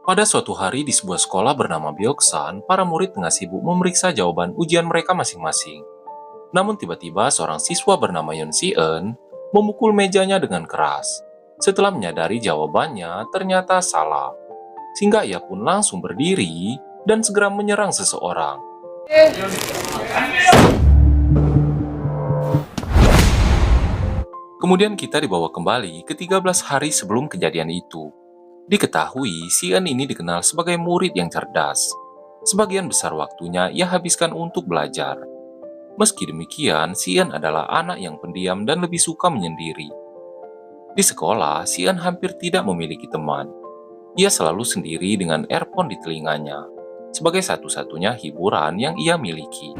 Pada suatu hari di sebuah sekolah bernama Byeoksan, para murid tengah sibuk memeriksa jawaban ujian mereka masing-masing. Namun tiba-tiba seorang siswa bernama Yoon Si-eun memukul mejanya dengan keras. Setelah menyadari jawabannya ternyata salah, sehingga ia pun langsung berdiri dan segera menyerang seseorang. Kemudian kita dibawa kembali ke 13 hari sebelum kejadian itu. Diketahui, Si-eun ini dikenal sebagai murid yang cerdas. Sebagian besar waktunya ia habiskan untuk belajar. Meski demikian, Si-eun adalah anak yang pendiam dan lebih suka menyendiri. Di sekolah, Si-eun hampir tidak memiliki teman. Ia selalu sendiri dengan earphone di telinganya, sebagai satu-satunya hiburan yang ia miliki.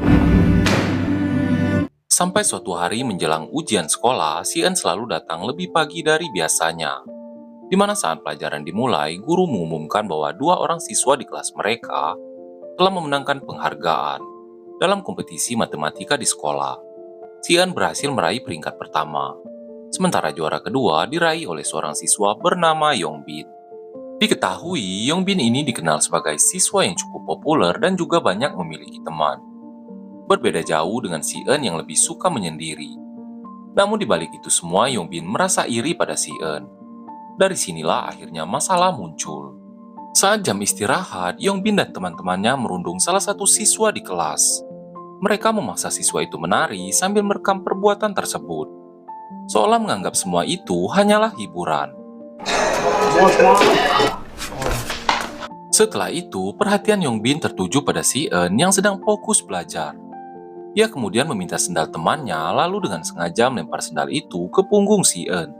Sampai suatu hari menjelang ujian sekolah, Si-eun selalu datang lebih pagi dari biasanya. Di mana saat pelajaran dimulai, guru mengumumkan bahwa dua orang siswa di kelas mereka telah memenangkan penghargaan dalam kompetisi matematika di sekolah. Si-eun berhasil meraih peringkat pertama, sementara juara kedua diraih oleh seorang siswa bernama Yongbin. Diketahui, Yongbin ini dikenal sebagai siswa yang cukup populer dan juga banyak memiliki teman. Berbeda jauh dengan Si-eun yang lebih suka menyendiri. Namun di balik itu semua, Yongbin merasa iri pada Si-eun. Dari sinilah akhirnya masalah muncul. Saat jam istirahat, Yongbin dan teman-temannya merundung salah satu siswa di kelas. Mereka memaksa siswa itu menari sambil merekam perbuatan tersebut, seolah menganggap semua itu hanyalah hiburan. Setelah itu, perhatian Yongbin tertuju pada Si-eun yang sedang fokus belajar. Ia kemudian meminta sendal temannya, lalu dengan sengaja melempar sendal itu ke punggung Si-eun.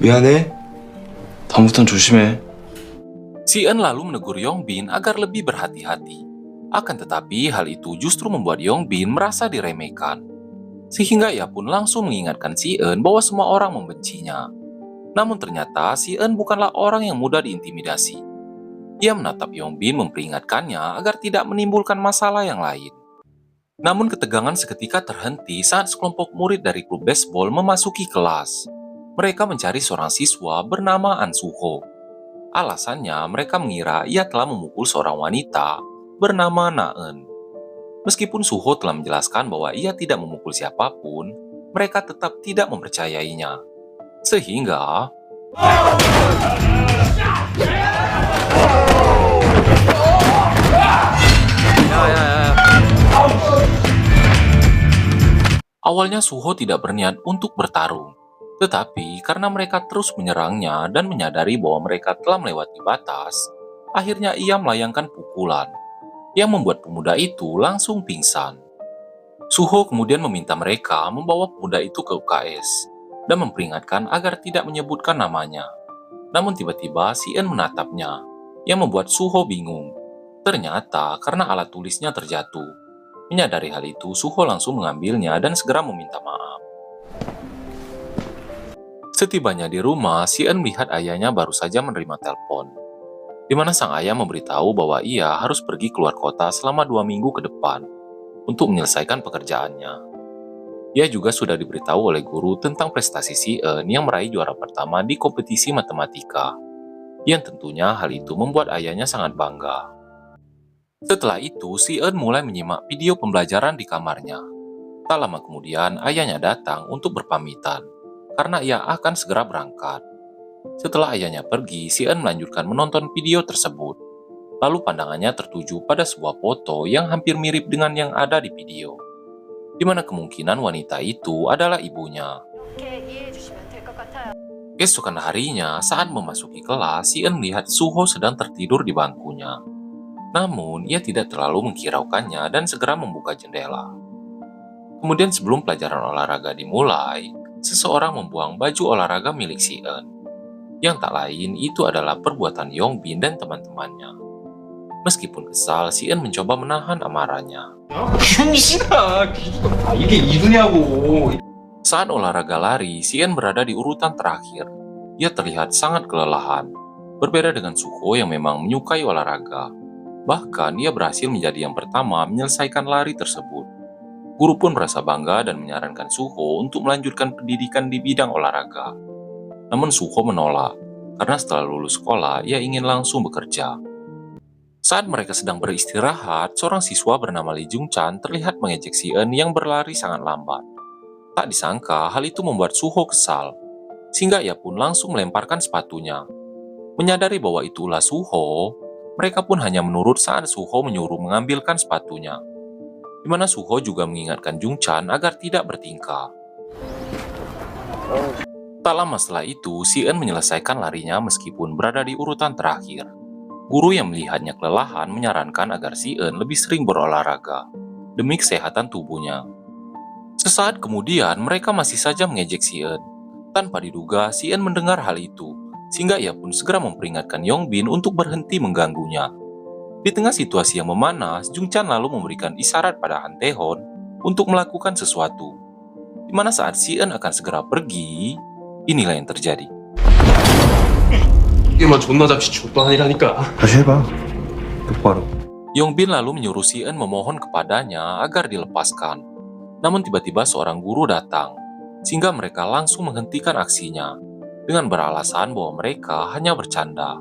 미안해. 다음부턴 조심해. Si-eun lalu menegur Yongbin agar lebih berhati-hati. Akan tetapi, hal itu justru membuat Yongbin merasa diremehkan. Sehingga ia pun langsung mengingatkan Si-eun bahwa semua orang membencinya. Namun ternyata Si-eun bukanlah orang yang mudah diintimidasi. Ia menatap Yongbin memperingatkannya agar tidak menimbulkan masalah yang lain. Namun ketegangan seketika terhenti saat sekelompok murid dari klub baseball memasuki kelas. Mereka mencari seorang siswa bernama An Suho. Alasannya, mereka mengira ia telah memukul seorang wanita bernama Na-eun. Meskipun Suho telah menjelaskan bahwa ia tidak memukul siapapun, mereka tetap tidak mempercayainya. Sehingga awalnya Suho tidak berniat untuk bertarung. Tetapi karena mereka terus menyerangnya dan menyadari bahwa mereka telah melewati batas, akhirnya ia melayangkan pukulan yang membuat pemuda itu langsung pingsan. Suho kemudian meminta mereka membawa pemuda itu ke UKS dan memperingatkan agar tidak menyebutkan namanya. Namun tiba-tiba Si-eun menatapnya, yang membuat Suho bingung. Ternyata karena alat tulisnya terjatuh. Menyadari hal itu, Suho langsung mengambilnya dan segera meminta maaf. Setibanya di rumah, Si-eun melihat ayahnya baru saja menerima telepon, di mana sang ayah memberitahu bahwa ia harus pergi keluar kota selama 2 minggu ke depan untuk menyelesaikan pekerjaannya. Ia juga sudah diberitahu oleh guru tentang prestasi Si-eun yang meraih juara pertama di kompetisi matematika, yang tentunya hal itu membuat ayahnya sangat bangga. Setelah itu, Si-eun mulai menyimak video pembelajaran di kamarnya. Tak lama kemudian, ayahnya datang untuk berpamitan, karena ia akan segera berangkat. Setelah ayahnya pergi, Si-eun melanjutkan menonton video tersebut. Lalu pandangannya tertuju pada sebuah foto yang hampir mirip dengan yang ada di video, di mana kemungkinan wanita itu adalah ibunya. Keesokan harinya, saat memasuki kelas, Si-eun melihat Suho sedang tertidur di bangkunya. Namun, ia tidak terlalu menghiraukannya dan segera membuka jendela. Kemudian sebelum pelajaran olahraga dimulai, seseorang membuang baju olahraga milik Si-eun. Yang tak lain itu adalah perbuatan Yongbin dan teman-temannya. Meskipun kesal, Si-eun mencoba menahan amarahnya. 병신아, 기주가 다 이게 이루냐고. Saat olahraga lari, Si-eun berada di urutan terakhir. Ia terlihat sangat kelelahan. Berbeda dengan Suho yang memang menyukai olahraga. Bahkan ia berhasil menjadi yang pertama menyelesaikan lari tersebut. Guru pun merasa bangga dan menyarankan Suho untuk melanjutkan pendidikan di bidang olahraga. Namun Suho menolak, karena setelah lulus sekolah, ia ingin langsung bekerja. Saat mereka sedang beristirahat, seorang siswa bernama Lee Jung Chan terlihat mengejek Si-eun yang berlari sangat lambat. Tak disangka, hal itu membuat Suho kesal, sehingga ia pun langsung melemparkan sepatunya. Menyadari bahwa itulah Suho, mereka pun hanya menurut saat Suho menyuruh mengambilkan sepatunya, di mana Suho juga mengingatkan Jung Chan agar tidak bertingkah. Tak lama setelah itu, Si-eun menyelesaikan larinya meskipun berada di urutan terakhir. Guru yang melihatnya kelelahan menyarankan agar Si-eun lebih sering berolahraga demi kesehatan tubuhnya. Sesaat kemudian, mereka masih saja mengejek Si-eun. Tanpa diduga, Si-eun mendengar hal itu, sehingga ia pun segera memperingatkan Yongbin untuk berhenti mengganggunya. Di tengah situasi yang memanas, Jung Chan lalu memberikan isyarat pada Han Tae-hon untuk melakukan sesuatu. Di mana saat Si-eun akan segera pergi, inilah yang terjadi. 이게 뭐 존나 잡시 족도 아니라니까. 다시 해봐. 똑바로. Yongbin lalu menyuruh Si-eun memohon kepadanya agar dilepaskan. Namun tiba-tiba seorang guru datang, sehingga mereka langsung menghentikan aksinya dengan beralasan bahwa mereka hanya bercanda.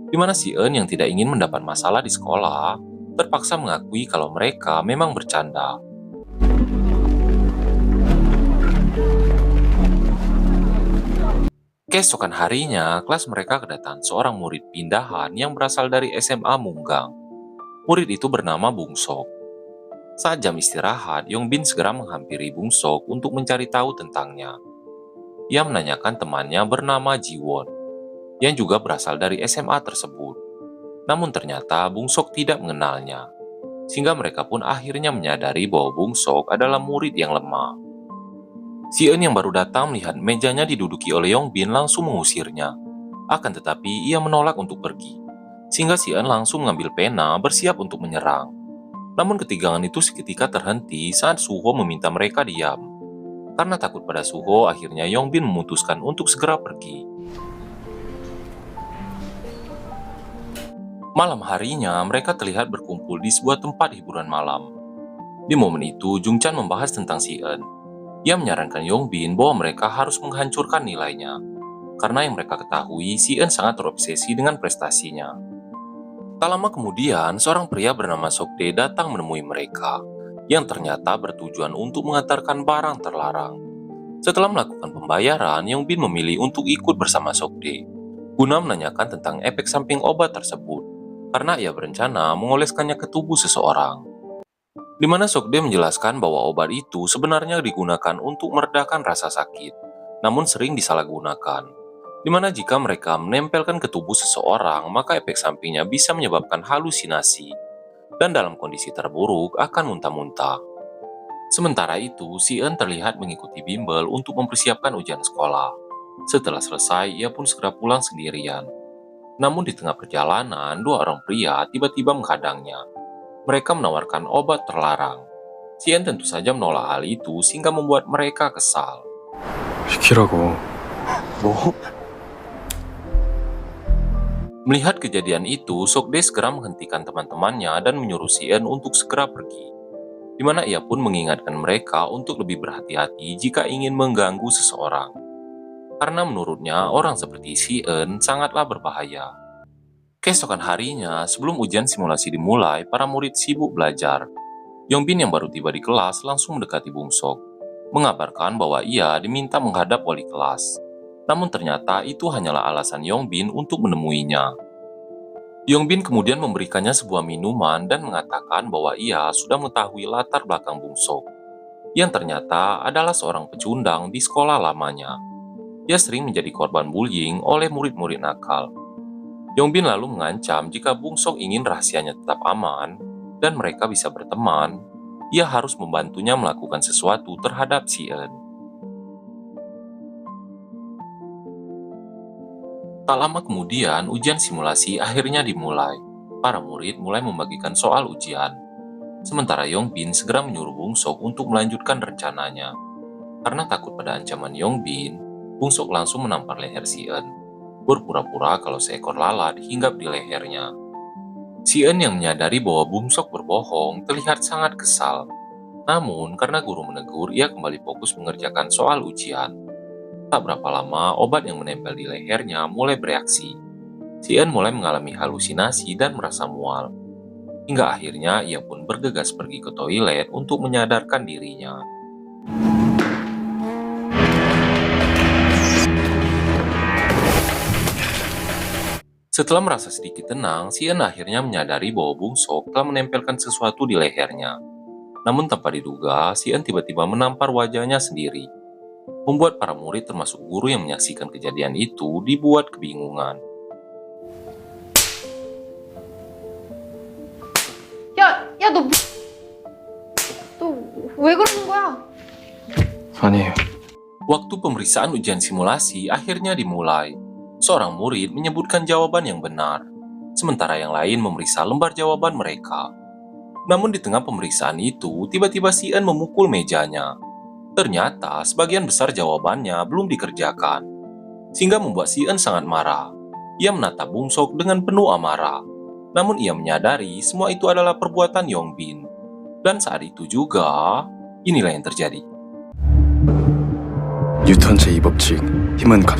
Di mana Si-eun yang tidak ingin mendapat masalah di sekolah, terpaksa mengakui kalau mereka memang bercanda. Keesokan harinya, kelas mereka kedatangan seorang murid pindahan yang berasal dari SMA Munggang. Murid itu bernama Bung Sok. Saat jam istirahat, Yongbin segera menghampiri Bung Sok untuk mencari tahu tentangnya. Ia menanyakan temannya bernama Jiwon, yang juga berasal dari SMA tersebut. Namun ternyata Bung Sok tidak mengenalnya, sehingga mereka pun akhirnya menyadari bahwa Bung Sok adalah murid yang lemah. Si-eun yang baru datang melihat mejanya diduduki oleh Yongbin langsung mengusirnya. Akan tetapi ia menolak untuk pergi, sehingga Si-eun langsung mengambil pena bersiap untuk menyerang. Namun ketegangan itu seketika terhenti saat Suho meminta mereka diam. Karena takut pada Suho, akhirnya Yongbin memutuskan untuk segera pergi. Malam harinya, mereka terlihat berkumpul di sebuah tempat hiburan malam. Di momen itu, Jung Chan membahas tentang Si-eun. Ia menyarankan Yongbin bahwa mereka harus menghancurkan nilainya, karena yang mereka ketahui Si-eun sangat terobsesi dengan prestasinya. Tak lama kemudian, seorang pria bernama Sokdae datang menemui mereka, yang ternyata bertujuan untuk mengantarkan barang terlarang. Setelah melakukan pembayaran, Yongbin memilih untuk ikut bersama Sokdae, guna menanyakan tentang efek samping obat tersebut, karena ia berencana mengoleskannya ke tubuh seseorang. Di mana Sokdae menjelaskan bahwa obat itu sebenarnya digunakan untuk meredakan rasa sakit, namun sering disalahgunakan. Di mana jika mereka menempelkan ke tubuh seseorang, maka efek sampingnya bisa menyebabkan halusinasi, dan dalam kondisi terburuk akan muntah-muntah. Sementara itu, Si-eun terlihat mengikuti bimbel untuk mempersiapkan ujian sekolah. Setelah selesai, ia pun segera pulang sendirian. Namun di tengah perjalanan, dua orang pria tiba-tiba menghadangnya. Mereka menawarkan obat terlarang. Si-eun tentu saja menolak hal itu sehingga membuat mereka kesal. 시키라고. 뭐? Melihat kejadian itu, Sokdae segera menghentikan teman-temannya dan menyuruh Si-eun untuk segera pergi. Di mana ia pun mengingatkan mereka untuk lebih berhati-hati jika ingin mengganggu seseorang. Karena menurutnya orang seperti Si-eun sangatlah berbahaya. Keesokan harinya, sebelum ujian simulasi dimulai, para murid sibuk belajar. Yongbin yang baru tiba di kelas langsung mendekati Bung Sok, mengabarkan bahwa ia diminta menghadap wali kelas. Namun ternyata itu hanyalah alasan Yongbin untuk menemuinya. Yongbin kemudian memberikannya sebuah minuman dan mengatakan bahwa ia sudah mengetahui latar belakang Bung Sok, yang ternyata adalah seorang pecundang di sekolah lamanya. Ia sering menjadi korban bullying oleh murid-murid nakal. Yongbin lalu mengancam jika Bung Sok ingin rahasianya tetap aman dan mereka bisa berteman, ia harus membantunya melakukan sesuatu terhadap Si-eun. Tak lama kemudian, ujian simulasi akhirnya dimulai. Para murid mulai membagikan soal ujian. Sementara Yongbin segera menyuruh Bung Sok untuk melanjutkan rencananya. Karena takut pada ancaman Yongbin, Bung Sok langsung menampar leher Si-eun, berpura-pura kalau seekor lalat hinggap di lehernya. Si-eun yang menyadari bahwa Bung Sok berbohong terlihat sangat kesal. Namun, karena guru menegur, ia kembali fokus mengerjakan soal ujian. Tak berapa lama, obat yang menempel di lehernya mulai bereaksi. Sien mulai mengalami halusinasi dan merasa mual. Hingga akhirnya ia pun bergegas pergi ke toilet untuk menyadarkan dirinya. Setelah merasa sedikit tenang, Sien akhirnya menyadari bahwa Bungsok telah menempelkan sesuatu di lehernya. Namun tanpa diduga, Sien tiba-tiba menampar wajahnya sendiri. Membuat para murid termasuk guru yang menyaksikan kejadian itu dibuat kebingungan. 야, 너 왜 그러는 거야? 아니에요. Waktu pemeriksaan ujian simulasi akhirnya dimulai. Seorang murid menyebutkan jawaban yang benar, sementara yang lain memeriksa lembar jawaban mereka. Namun di tengah pemeriksaan itu, tiba-tiba Sien memukul mejanya. Ternyata sebagian besar jawabannya belum dikerjakan, sehingga membuat Sien sangat marah. Ia menatap Bungsok dengan penuh amarah. Namun ia menyadari semua itu adalah perbuatan Yongbin. Dan saat itu juga, inilah yang terjadi. 뉴턴 제2법칙 힘은 감.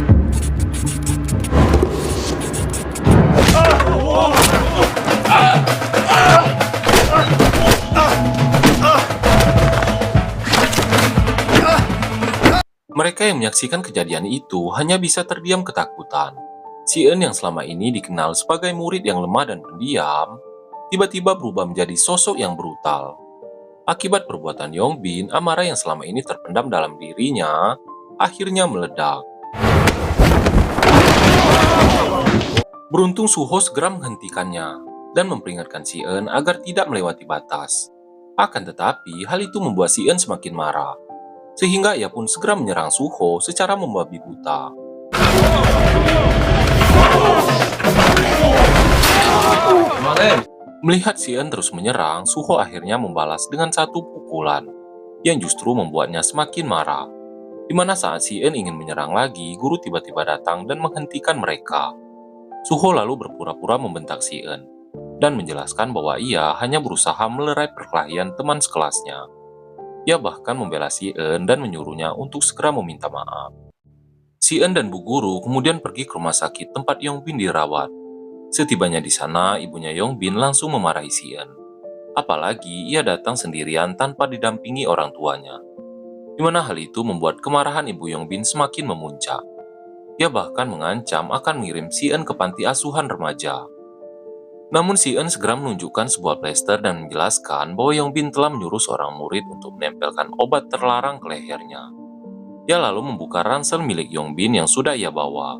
Mereka yang menyaksikan kejadian itu hanya bisa terdiam ketakutan. Sien yang selama ini dikenal sebagai murid yang lemah dan pendiam, tiba-tiba berubah menjadi sosok yang brutal. Akibat perbuatan Yongbin, amarah yang selama ini terpendam dalam dirinya akhirnya meledak. Beruntung Suho segera menghentikannya dan memperingatkan Sien agar tidak melewati batas. Akan tetapi, hal itu membuat Sien semakin marah, sehingga ia pun segera menyerang Suho secara membabi buta. Melihat Sien terus menyerang, Suho akhirnya membalas dengan satu pukulan, yang justru membuatnya semakin marah. Di mana saat Sien ingin menyerang lagi, guru tiba-tiba datang dan menghentikan mereka. Suho lalu berpura-pura membentak Sien, dan menjelaskan bahwa ia hanya berusaha melerai perkelahian teman sekelasnya. Ia bahkan membela Sien dan menyuruhnya untuk segera meminta maaf. Sien dan Bu Guru kemudian pergi ke rumah sakit tempat Yongbin dirawat. Setibanya di sana, ibunya Yongbin langsung memarahi Sien. Apalagi ia datang sendirian tanpa didampingi orang tuanya. Di mana hal itu membuat kemarahan ibu Yongbin semakin memuncak. Ia bahkan mengancam akan mengirim Sien ke panti asuhan remaja. Namun Sien segera menunjukkan sebuah plester dan menjelaskan bahwa Yongbin telah menyuruh seorang murid untuk menempelkan obat terlarang ke lehernya. Ia lalu membuka ransel milik Yongbin yang sudah ia bawa,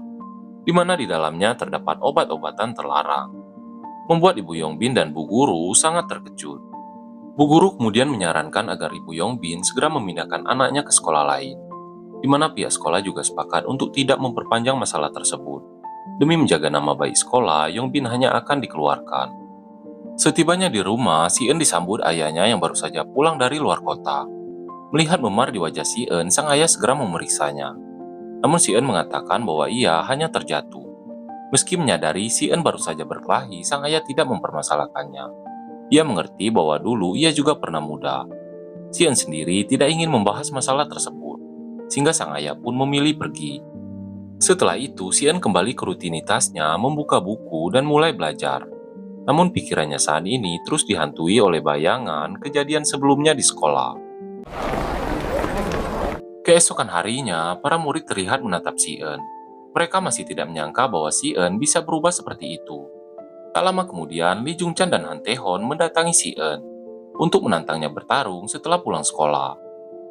di mana di dalamnya terdapat obat-obatan terlarang. Membuat ibu Yongbin dan Bu Guru sangat terkejut. Bu Guru kemudian menyarankan agar ibu Yongbin segera memindahkan anaknya ke sekolah lain, di mana pihak sekolah juga sepakat untuk tidak memperpanjang masalah tersebut. Demi menjaga nama baik sekolah, Yongbin hanya akan dikeluarkan. Setibanya di rumah, Sien disambut ayahnya yang baru saja pulang dari luar kota. Melihat memar di wajah Sien, sang ayah segera memeriksanya. Namun Sien mengatakan bahwa ia hanya terjatuh. Meski menyadari Sien baru saja berkelahi, sang ayah tidak mempermasalahkannya. Ia mengerti bahwa dulu ia juga pernah muda. Sien sendiri tidak ingin membahas masalah tersebut, sehingga sang ayah pun memilih pergi. Setelah itu, Sien kembali ke rutinitasnya, membuka buku dan mulai belajar. Namun pikirannya saat ini terus dihantui oleh bayangan kejadian sebelumnya di sekolah. Keesokan harinya, para murid terlihat menatap Sien. Mereka masih tidak menyangka bahwa Sien bisa berubah seperti itu. Tak lama kemudian, Lee Jung Chan dan Han Tae Hon mendatangi Sien untuk menantangnya bertarung setelah pulang sekolah.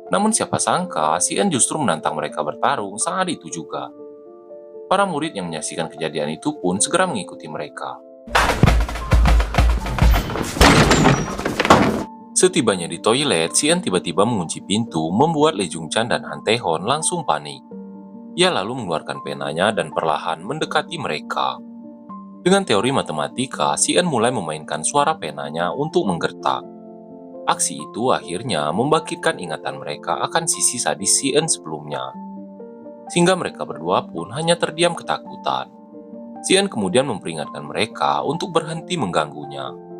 Namun siapa sangka, Sien justru menantang mereka bertarung saat itu juga. Para murid yang menyaksikan kejadian itu pun segera mengikuti mereka. Setibanya di toilet, Sien tiba-tiba mengunci pintu, membuat Lee Jung Chan dan Han Tae Hon langsung panik. Ia lalu mengeluarkan penanya dan perlahan mendekati mereka. Dengan teori matematika, Sien mulai memainkan suara penanya untuk menggertak. Aksi itu akhirnya membangkitkan ingatan mereka akan sisi sadis Sien sebelumnya. Sehingga mereka berdua pun hanya terdiam ketakutan. Sien kemudian memperingatkan mereka untuk berhenti mengganggunya.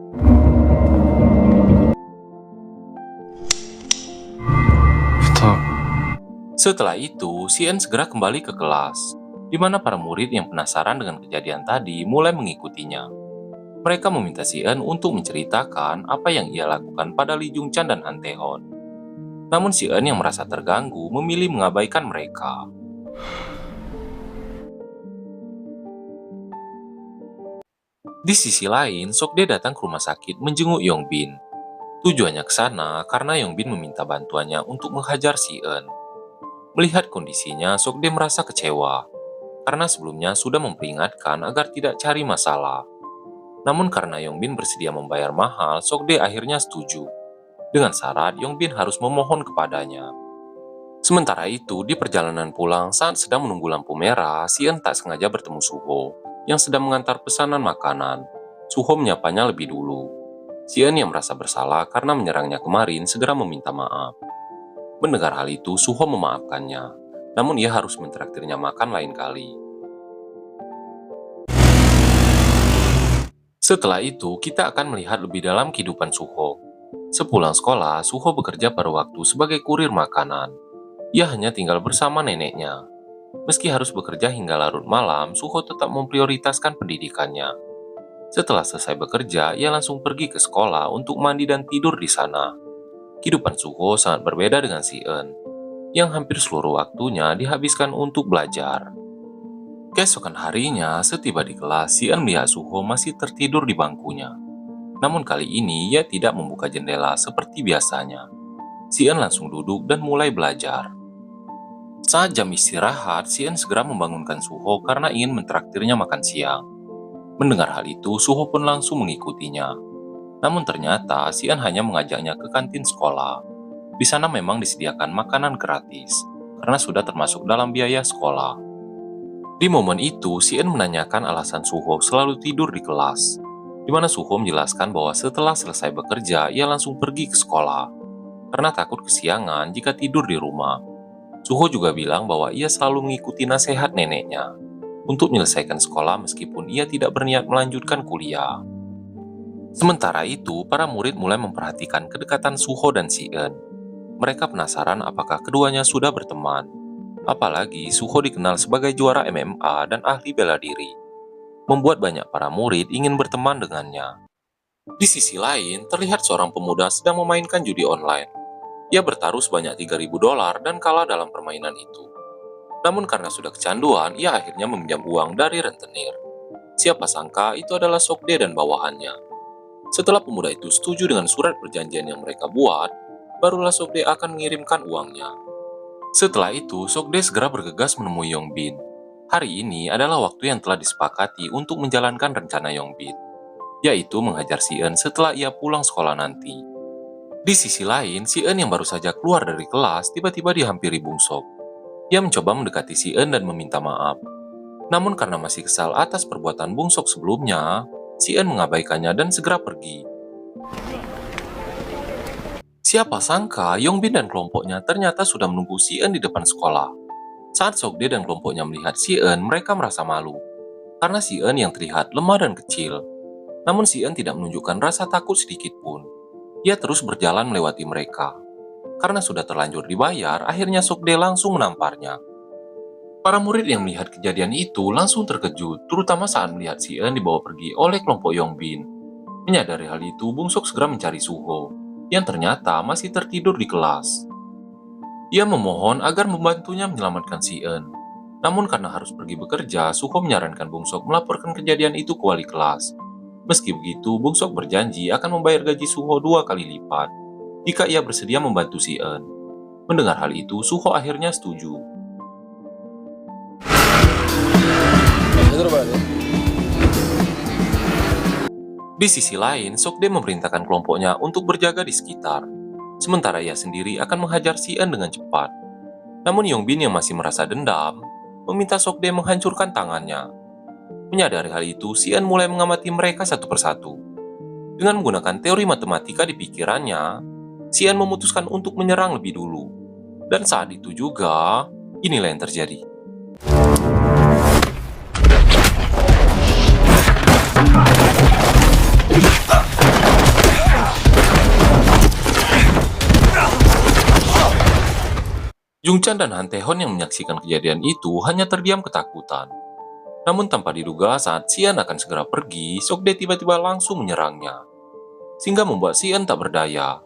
Setelah itu, si En segera kembali ke kelas, di mana para murid yang penasaran dengan kejadian tadi mulai mengikutinya. Mereka meminta si En untuk menceritakan apa yang ia lakukan pada Lee Jung Chan dan Han Tae Hon. Namun si En yang merasa terganggu memilih mengabaikan mereka. Di sisi lain, Sokdae datang ke rumah sakit menjenguk Yongbin. Tujuannya ke sana karena Yongbin meminta bantuannya untuk menghajar si En. Melihat kondisinya, Sokdae merasa kecewa, karena sebelumnya sudah memperingatkan agar tidak cari masalah. Namun karena Yongbin bersedia membayar mahal, Sokdae akhirnya setuju. Dengan syarat Yongbin harus memohon kepadanya. Sementara itu, di perjalanan pulang saat sedang menunggu lampu merah, si En tak sengaja bertemu Suho, yang sedang mengantar pesanan makanan. Suho menyapanya lebih dulu. Si En yang merasa bersalah karena menyerangnya kemarin segera meminta maaf. Mendengar hal itu, Suho memaafkannya, namun ia harus mentraktirnya makan lain kali. Setelah itu, kita akan melihat lebih dalam kehidupan Suho. Sepulang sekolah, Suho bekerja pada waktu sebagai kurir makanan. Ia hanya tinggal bersama neneknya. Meski harus bekerja hingga larut malam, Suho tetap memprioritaskan pendidikannya. Setelah selesai bekerja, ia langsung pergi ke sekolah untuk mandi dan tidur di sana. Kehidupan Suho sangat berbeda dengan si En, yang hampir seluruh waktunya dihabiskan untuk belajar. Keesokan harinya, setiba di kelas, si En melihat Suho masih tertidur di bangkunya. Namun kali ini, ia tidak membuka jendela seperti biasanya. Si En langsung duduk dan mulai belajar. Saat jam istirahat, si En segera membangunkan Suho karena ingin mentraktirnya makan siang. Mendengar hal itu, Suho pun langsung mengikutinya. Namun ternyata, si En hanya mengajaknya ke kantin sekolah. Di sana memang disediakan makanan gratis, karena sudah termasuk dalam biaya sekolah. Di momen itu, si En menanyakan alasan Suho selalu tidur di kelas, di mana Suho menjelaskan bahwa setelah selesai bekerja, ia langsung pergi ke sekolah, karena takut kesiangan jika tidur di rumah. Suho juga bilang bahwa ia selalu mengikuti nasihat neneknya untuk menyelesaikan sekolah meskipun ia tidak berniat melanjutkan kuliah. Sementara itu, para murid mulai memperhatikan kedekatan Suho dan si En. Mereka penasaran apakah keduanya sudah berteman. Apalagi Suho dikenal sebagai juara MMA dan ahli bela diri, membuat banyak para murid ingin berteman dengannya. Di sisi lain, terlihat seorang pemuda sedang memainkan judi online. Ia bertaruh sebanyak $3.000 dan kalah dalam permainan itu. Namun karena sudah kecanduan, ia akhirnya meminjam uang dari rentenir. Siapa sangka itu adalah Sokdae dan bawahannya. Setelah pemuda itu setuju dengan surat perjanjian yang mereka buat, barulah Sokdae akan mengirimkan uangnya. Setelah itu, Sokdae segera bergegas menemui Yongbin. Hari ini adalah waktu yang telah disepakati untuk menjalankan rencana Yongbin, yaitu menghajar si En setelah ia pulang sekolah nanti. Di sisi lain, si En yang baru saja keluar dari kelas tiba-tiba dihampiri Bung Sok. Ia mencoba mendekati si En dan meminta maaf. Namun karena masih kesal atas perbuatan Bung Sok sebelumnya, si En mengabaikannya dan segera pergi. Siapa sangka Yongbin dan kelompoknya ternyata sudah menunggu si En di depan sekolah. Saat Sokdae dan kelompoknya melihat si En, mereka merasa malu, karena si En yang terlihat lemah dan kecil. Namun si En tidak menunjukkan rasa takut sedikit pun. Ia terus berjalan melewati mereka. Karena sudah terlanjur dibayar, akhirnya Sokdae langsung menamparnya. Para murid yang melihat kejadian itu langsung terkejut, terutama saat melihat si En dibawa pergi oleh kelompok Yongbin. Menyadari hal itu, Bung Sok segera mencari Suho, yang ternyata masih tertidur di kelas. Ia memohon agar membantunya menyelamatkan si En. Namun karena harus pergi bekerja, Suho menyarankan Bung Sok melaporkan kejadian itu ke wali kelas. Meski begitu, Bung Sok berjanji akan membayar gaji Suho 2 kali lipat jika ia bersedia membantu si En. Mendengar hal itu, Suho akhirnya setuju. Di sisi lain, Sokdae memerintahkan kelompoknya untuk berjaga di sekitar, sementara ia sendiri akan menghajar si En dengan cepat. Namun Yongbin yang masih merasa dendam, meminta Sokdae menghancurkan tangannya. Menyadari hal itu, si En mulai mengamati mereka satu persatu. Dengan menggunakan teori matematika di pikirannya, si En memutuskan untuk menyerang lebih dulu. Dan saat itu juga, inilah yang terjadi. Jungchan dan Han Tae-hon yang menyaksikan kejadian itu hanya terdiam ketakutan. Namun tanpa diduga saat Sian akan segera pergi, Sokdae tiba-tiba langsung menyerangnya, sehingga membuat Sian tak berdaya.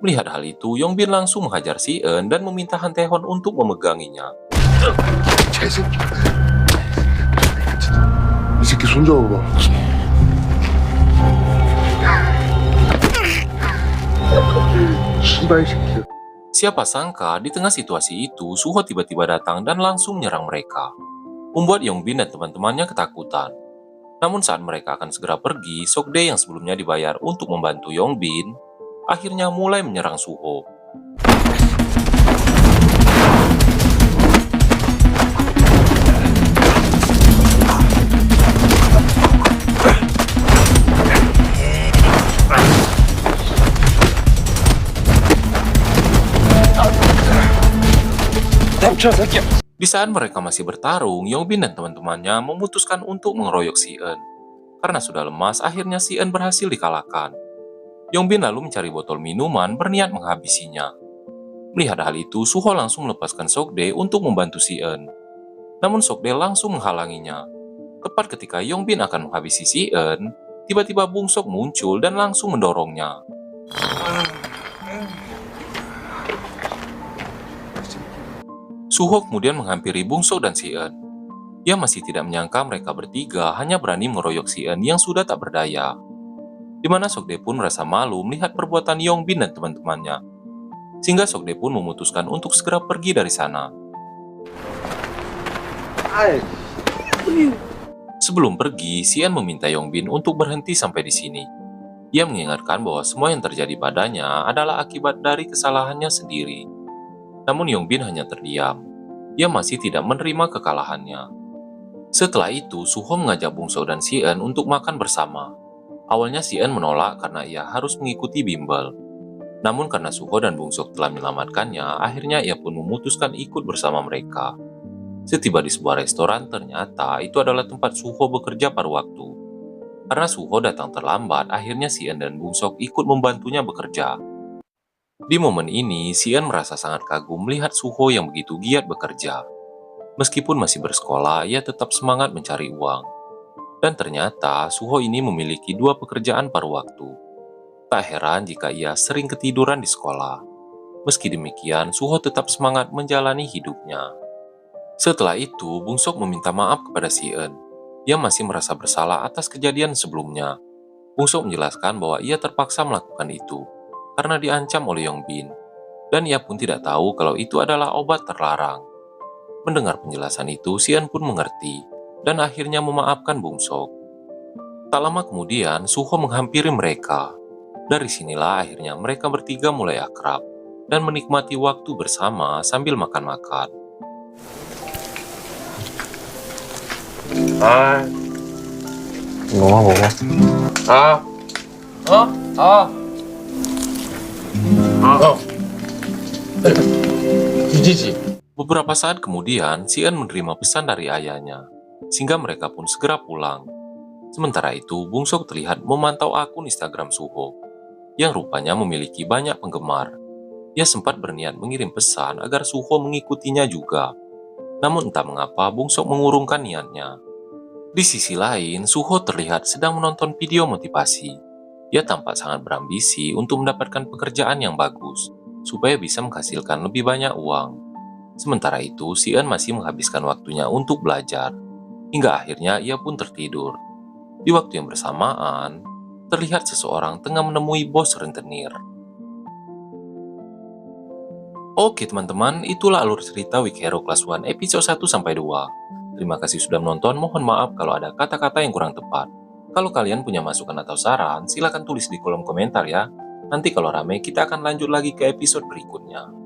Melihat hal itu, Yongbin langsung menghajar Sian dan meminta Han Tae-hon untuk memeganginya. 개새끼. 이 새끼 손잡아봐. 씨발 새끼. Siapa sangka di tengah situasi itu, Suho tiba-tiba datang dan langsung menyerang mereka, membuat Yongbin dan teman-temannya ketakutan. Namun saat mereka akan segera pergi, Sokdae yang sebelumnya dibayar untuk membantu Yongbin, akhirnya mulai menyerang Suho. Di saat mereka masih bertarung, Yongbin dan teman-temannya memutuskan untuk mengeroyok Si-eun. Karena sudah lemas, akhirnya Si-eun berhasil dikalahkan. Yongbin lalu mencari botol minuman berniat menghabisinya. Melihat hal itu, Suho langsung melepaskan Sokdae untuk membantu Si-eun. Namun Sokdae langsung menghalanginya. Tepat ketika Yongbin akan menghabisi Si-eun, tiba-tiba Bung Sok muncul dan langsung mendorongnya. Suho kemudian menghampiri Bung Sok dan Si-eun. Ia masih tidak menyangka mereka bertiga hanya berani mengeroyok Si-eun yang sudah tak berdaya. Di mana Sokdae pun merasa malu melihat perbuatan Yongbin dan teman-temannya. Sehingga Sokdae pun memutuskan untuk segera pergi dari sana. Sebelum pergi, Si-eun meminta Yongbin untuk berhenti sampai di sini. Ia mengingatkan bahwa semua yang terjadi padanya adalah akibat dari kesalahannya sendiri. Namun Yongbin hanya terdiam. Ia masih tidak menerima kekalahannya. Setelah itu, Suho mengajak Bung Sok dan Si-eun untuk makan bersama. Awalnya Si-eun menolak karena ia harus mengikuti bimbel. Namun karena Suho dan Bung Sok telah menyelamatkannya, akhirnya ia pun memutuskan ikut bersama mereka. Setiba di sebuah restoran, ternyata itu adalah tempat Suho bekerja paruh waktu. Karena Suho datang terlambat, akhirnya Si-eun dan Bung Sok ikut membantunya bekerja. Di momen ini, Si-eun merasa sangat kagum melihat Suho yang begitu giat bekerja. Meskipun masih bersekolah, ia tetap semangat mencari uang. Dan ternyata, Suho ini memiliki 2 pekerjaan paruh waktu. Tak heran jika ia sering ketiduran di sekolah. Meski demikian, Suho tetap semangat menjalani hidupnya. Setelah itu, Bung Sok meminta maaf kepada Si-eun. Ia masih merasa bersalah atas kejadian sebelumnya. Bung Sok menjelaskan bahwa ia terpaksa melakukan itu karena diancam oleh Yongbin, dan ia pun tidak tahu kalau itu adalah obat terlarang. Mendengar penjelasan itu, Si-eun pun mengerti, dan akhirnya memaafkan Bung Sok. Tak lama kemudian, Suho menghampiri mereka. Dari sinilah akhirnya mereka bertiga mulai akrab, dan menikmati waktu bersama sambil makan-makan. 뭐가 먹어? 뒤지지. Beberapa saat kemudian, Si-eun menerima pesan dari ayahnya, sehingga mereka pun segera pulang. Sementara itu, Bung Sok terlihat memantau akun Instagram Suho, yang rupanya memiliki banyak penggemar. Ia sempat berniat mengirim pesan agar Suho mengikutinya juga. Namun entah mengapa Bung Sok mengurungkan niatnya. Di sisi lain, Suho terlihat sedang menonton video motivasi. Ia tampak sangat berambisi untuk mendapatkan pekerjaan yang bagus, supaya bisa menghasilkan lebih banyak uang. Sementara itu, Si-eun masih menghabiskan waktunya untuk belajar, hingga akhirnya ia pun tertidur. Di waktu yang bersamaan, terlihat seseorang tengah menemui bos rentenir. Oke teman-teman, itulah alur cerita Weak Hero Class 1 episode 1-2. Terima kasih sudah menonton, mohon maaf kalau ada kata-kata yang kurang tepat. Kalau kalian punya masukan atau saran, silahkan tulis di kolom komentar ya. Nanti kalau rame, kita akan lanjut lagi ke episode berikutnya.